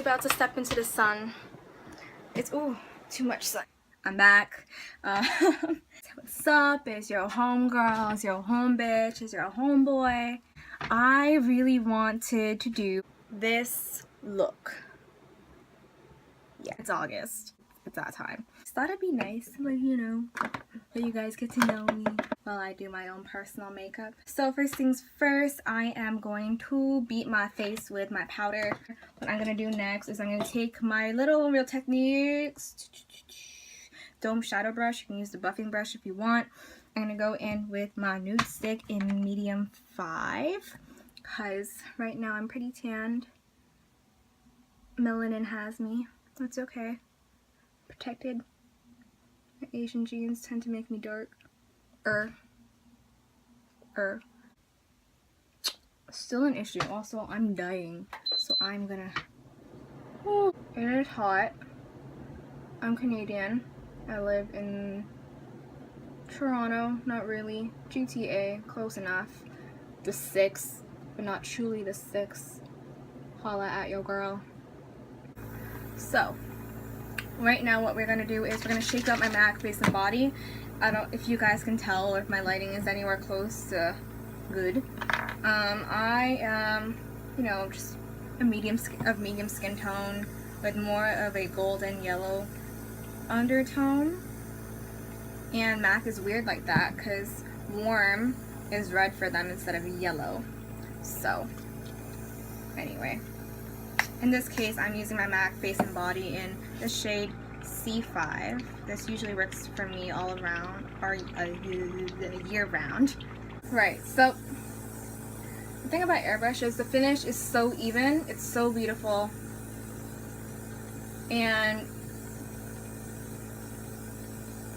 about to step into the sun. It's, ooh, too much sun. I'm back. What's up? It's your homegirl, it's your home bitch, it's your homeboy. I really wanted to do this look. Yeah, it's August. It's that time. Just thought it'd be nice to, like, you know, let you guys get to know me while I do my own personal makeup. So first things first, I am going to beat my face with my powder. What I'm gonna do next is I'm gonna take my little Real Techniques Dome Shadow Brush. You can use the buffing brush if you want. I'm gonna go in with my NudeStix in medium 5 because right now I'm pretty tanned. Melanin has me. That's okay. Protected. My Asian genes tend to make me dark. Still an issue. Also, I'm dying. So I'm gonna... Oh, it is hot. I'm Canadian. I live in Toronto. Not really. GTA. Close enough. The 6. But not truly the 6. Holla at your girl. So, right now what we're going to do is we're going to shake up my MAC face and body. I don't if you guys can tell or if my lighting is anywhere close to good. I am, you know, just a medium skin tone with more of a golden yellow undertone. And MAC is weird like that because warm is red for them instead of yellow. So, anyway. In this case, I'm using my MAC face and body in the shade C5. This usually works for me all around, or year round. Right, so the thing about airbrush is the finish is so even, it's so beautiful, and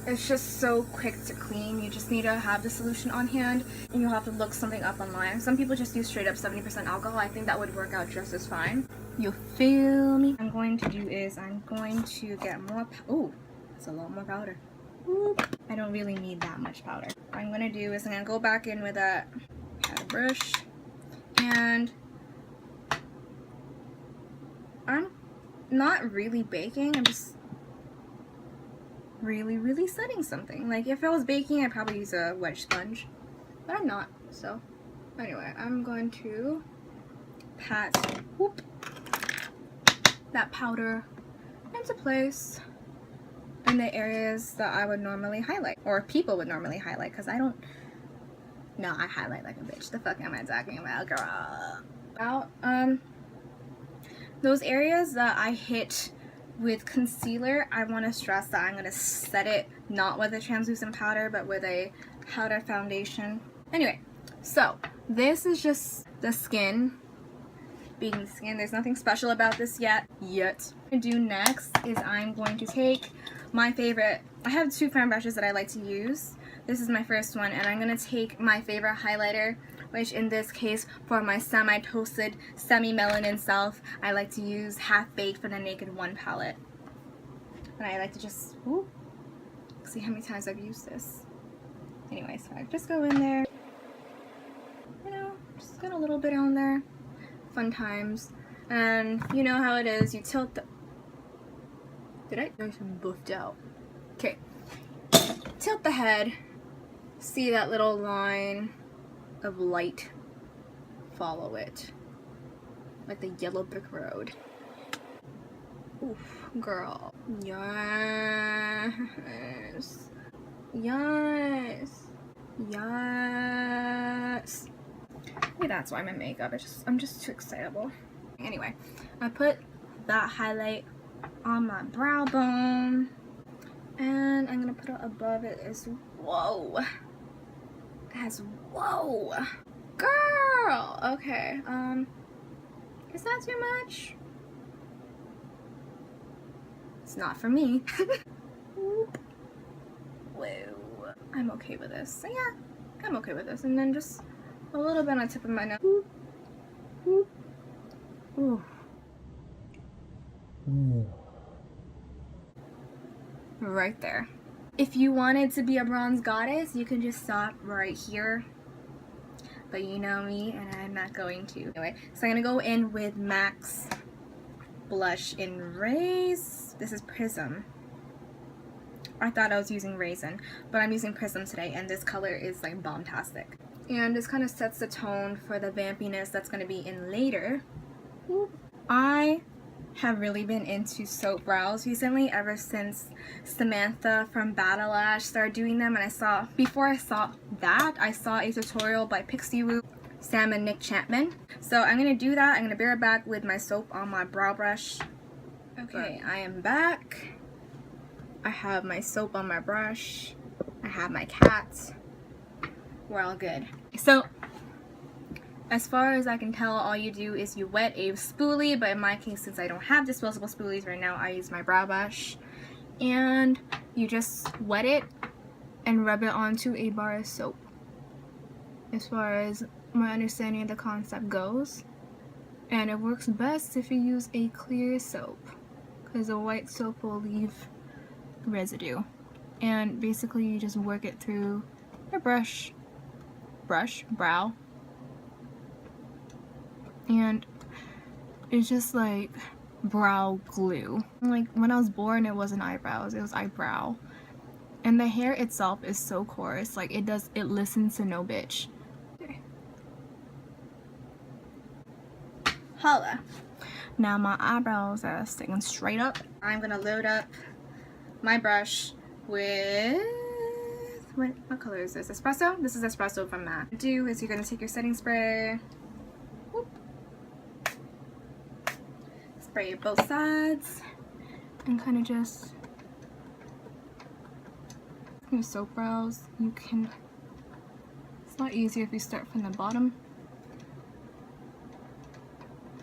it's just so quick to clean. You just need to have the solution on hand, and you'll have to look something up online. Some people just use straight up 70% alcohol. I think that would work out just as fine. You feel me? What I'm going to do is I'm going to get more. Oh, that's a lot more powder. Oop. I don't really need that much powder. What I'm going to do is I'm going to go back in with a powder brush, and I'm not really baking. I'm just really setting something. Like if I was baking, I'd probably use a wedge sponge, but I'm not. So anyway, I'm going to pat whoop, that powder into place in the areas that I would normally highlight, or people would normally highlight, because I don't. No, I highlight like a bitch. The fuck am I talking about, girl? About those areas that I hit with concealer, I want to stress that I'm going to set it not with a translucent powder, but with a powder foundation. Anyway, so this is just the skin being the skin. There's nothing special about this yet. What I'm going to do next is I'm going to take my favorite, I have 2 fan brushes that I like to use. This is my first one, and I'm going to take my favorite highlighter, which in this case, for my semi-toasted, semi-melanin self, I like to use Half Baked for the Naked One palette. And I like to just, whoop, see how many times I've used this. Anyway, so I just go in there, you know, just get a little bit on there. Fun times. And you know how it is, you tilt the, there's some buffed out. Okay. Tilt the head, see that little line of light, follow it like the yellow brick road. Oof, girl. Yes, yes, yes. Maybe that's why my makeup is I'm just too excitable. Anyway, I put that highlight on my brow bone, and I'm gonna put it above it as whoa. Whoa, girl. Okay, is that too much? It's not for me. Whoa, I'm okay with this. So yeah, I'm okay with this. And then just a little bit on the tip of my nose. Ooh. Right there. If you wanted to be a bronze goddess, you can just stop right here. But you know me, and I'm not going to. Anyway, so I'm gonna go in with MAC's blush in Raise. This is Prism. I thought I was using Raisin, but I'm using Prism today, and this color is like bombastic. And this kind of sets the tone for the vampiness that's going to be in later. I have really been into soap brows recently, ever since Samantha from Battle Lash started doing them, and before I saw that, I saw a tutorial by Pixie Woo, Sam and Nick Chapman. So I'm going to do that. I'm going to be right back with my soap on my brow brush. Okay, I am back. I have my soap on my brush. I have my cat. We're all good. So, as far as I can tell, all you do is you wet a spoolie, but in my case, since I don't have disposable spoolies right now, I use my brow brush. And you just wet it and rub it onto a bar of soap. As far as my understanding of the concept goes. And it works best if you use a clear soap, because a white soap will leave residue. And basically you just work it through your brow, and it's just like brow glue. Like when I was born, it wasn't eyebrows, it was eyebrow. And the hair itself is so coarse, like it listens to no bitch. Holla. Now my eyebrows are sticking straight up. I'm gonna load up my brush with, what color is this? Espresso? This is Espresso from MAC. What you do is you're gonna take your setting spray, whoop, spray both sides, and kind of just, your soap brows, it's a lot easier if you start from the bottom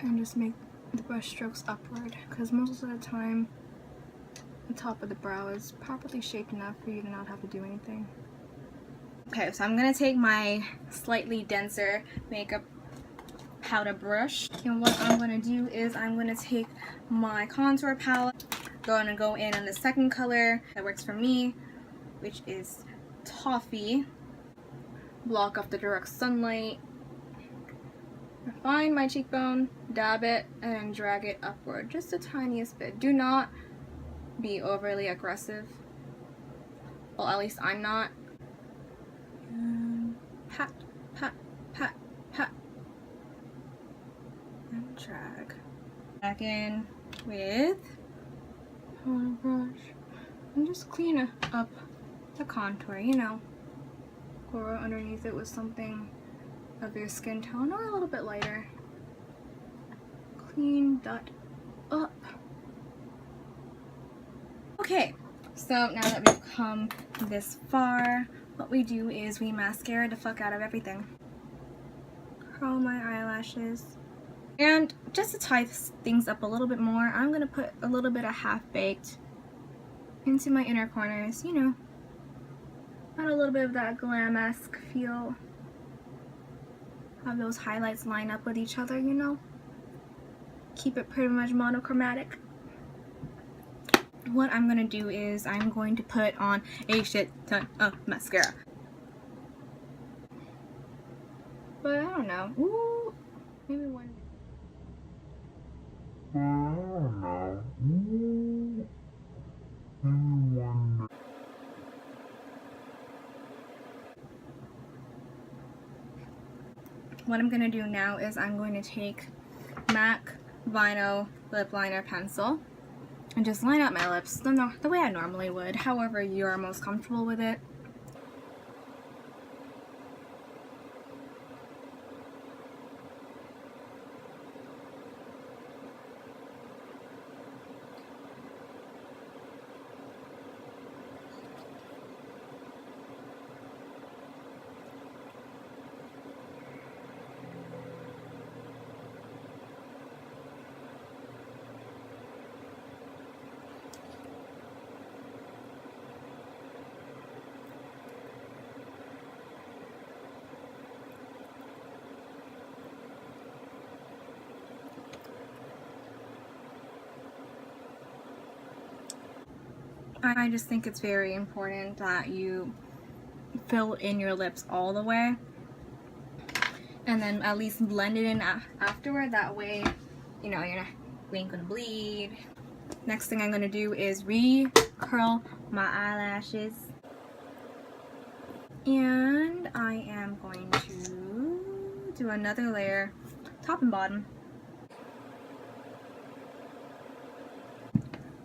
and just make the brush strokes upward, because most of the time the top of the brow is properly shaped enough for you to not have to do anything. Okay, so I'm gonna take my slightly denser makeup powder brush, and what I'm gonna do is I'm gonna take my contour palette, gonna go in on the second color that works for me, which is Toffee. Block off the direct sunlight, refine my cheekbone, dab it, and then drag it upward just the tiniest bit. Do not be overly aggressive. Well, at least I'm not. And pat, pat, pat, pat, and drag. Back in with my brush and just clean up the contour, you know. Or underneath it with something of your skin tone or a little bit lighter. Clean that up. Okay, so now that we've come this far, what we do is we mascara the fuck out of everything. Curl my eyelashes. And just to tie things up a little bit more, I'm gonna put a little bit of half-baked into my inner corners, you know. Add a little bit of that glam-esque feel. Have those highlights line up with each other, you know. Keep it pretty much monochromatic. What I'm gonna do is I'm going to put on a shit ton of mascara. But I don't know. Ooh, maybe one. I don't know. Ooh, maybe one. What I'm going to do now is I'm going to take MAC Vino lip liner pencil and just line up my lips the way I normally would, however you're most comfortable with it. I just think it's very important that you fill in your lips all the way and then at least blend it in afterward. That way, you know, We ain't gonna bleed. Next thing I'm gonna do is re-curl my eyelashes. And I am going to do another layer, top and bottom.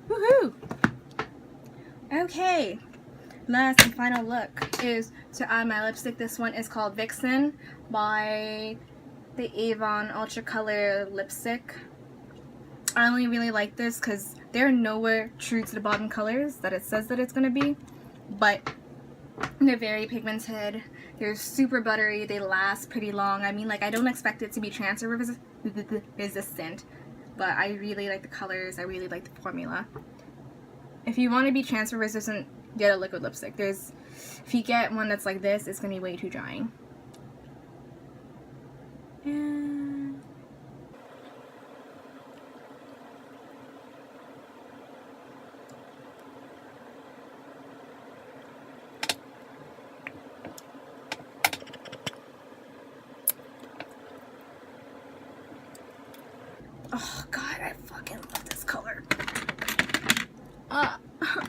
Woohoo! Okay, last and final look is to add my lipstick. This one is called Vixen by the AVON Ultra Color Lipstick. I only really like this because they're nowhere true to the bottom colors that it says that it's going to be, but they're very pigmented, they're super buttery, they last pretty long. I mean, like, I don't expect it to be transfer resistant, but I really like the colors, I really like the formula. If you want to be transfer resistant, get a liquid lipstick. If you get one that's like this, it's going to be way too drying. And oh god, I fucking love this color.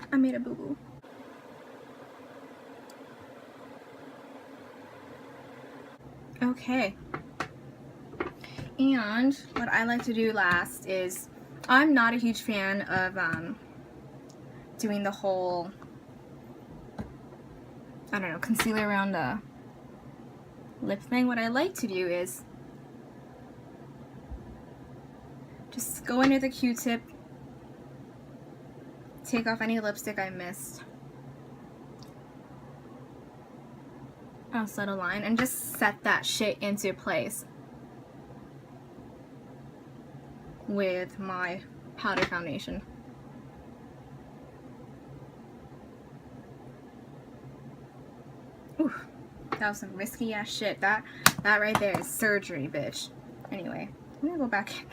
I made a boo-boo. Okay. And what I like to do last is, I'm not a huge fan of doing the whole, I don't know, concealer around the lip thing. What I like to do is just go in with a Q-tip, take off any lipstick I missed outside a line, and just set that shit into place with my powder foundation. Ooh, that was some risky ass shit. That right there is surgery, bitch. Anyway, I'm gonna go back in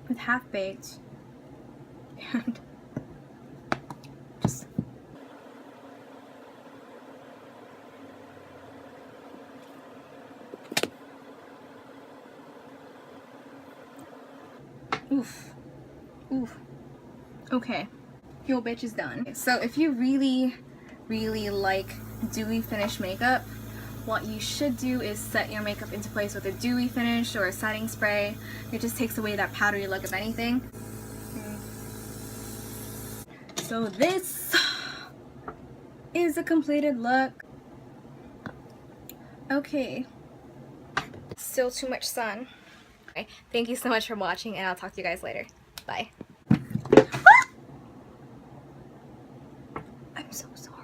with Half Baked and just oof. Okay, your bitch is done. So if you really like dewy finish makeup, what you should do is set your makeup into place with a dewy finish or a setting spray. It just takes away that powdery look of anything. So this is a completed look. Okay, still too much sun. Okay, thank you so much for watching, and I'll talk to you guys later. Bye. I'm so sorry.